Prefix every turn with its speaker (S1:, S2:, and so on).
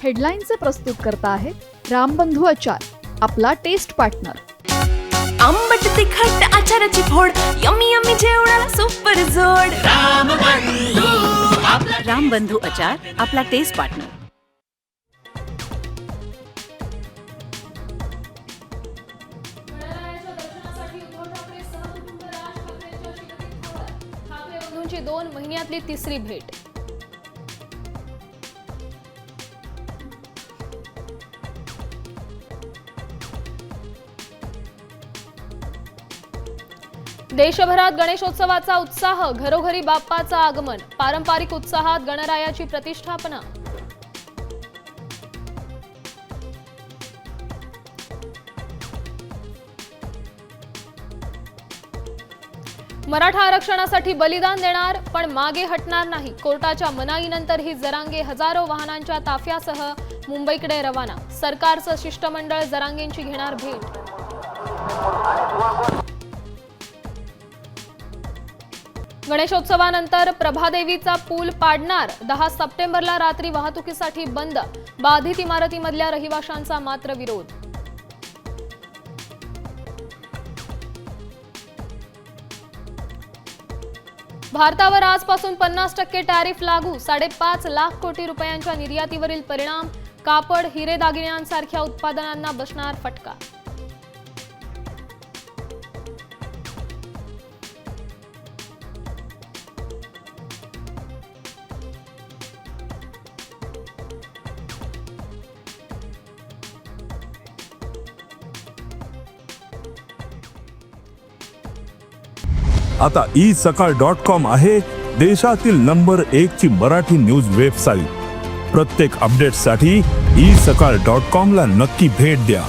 S1: हेडलाईनचे प्रस्तुत करता आहेत रामबंधू आचार, आपला टेस्ट पार्टनर.
S2: आंबट तिखट आचाराची फोड, यम्मी यम्मी जेवणाला सुपर जोड. रामबंधू आचार, आपला टेस्ट पार्टनर.
S3: ठाकरेंची 2 महिन्यातली तिसरी भेट. देशभरात गणेशोत्सवाचा उत्साह, घरोघरी बाप्पाचं आगमन, पारंपरिक उत्साहात गणरायाची प्रतिष्ठापना. मराठा आरक्षणासाठी बलिदान देणार पण मागे हटणार नाही. कोर्टाच्या मनाईनंतरही जरांगे हजारो वाहनांच्या ताफ्यासह मुंबईकडे रवाना. सरकारचं शिष्टमंडळ जरांगेंची घेणार भेट. गणेशोत्सवानंतर प्रभादेवीचा पूल पाडणार. 10 सप्टेंबरला रात्री वाहतुकीसाठी बंद. बाधित इमारतीमधल्या रहिवाशांचा मात्र विरोध. भारतावर आजपासून 50% टॅरिफ लागू. 5.5 लाख कोटी रुपयांच्या निर्यातीवरील परिणाम. कापड, हिरे दागिन्यांसारख्या उत्पादनांना बसणार फटका.
S4: आता isakal.com आहे देशातील नंबर 1 ची मराठी न्यूज वेबसाईट. प्रत्येक अपडेटसाठी isakal.com ला नक्की भेट द्या.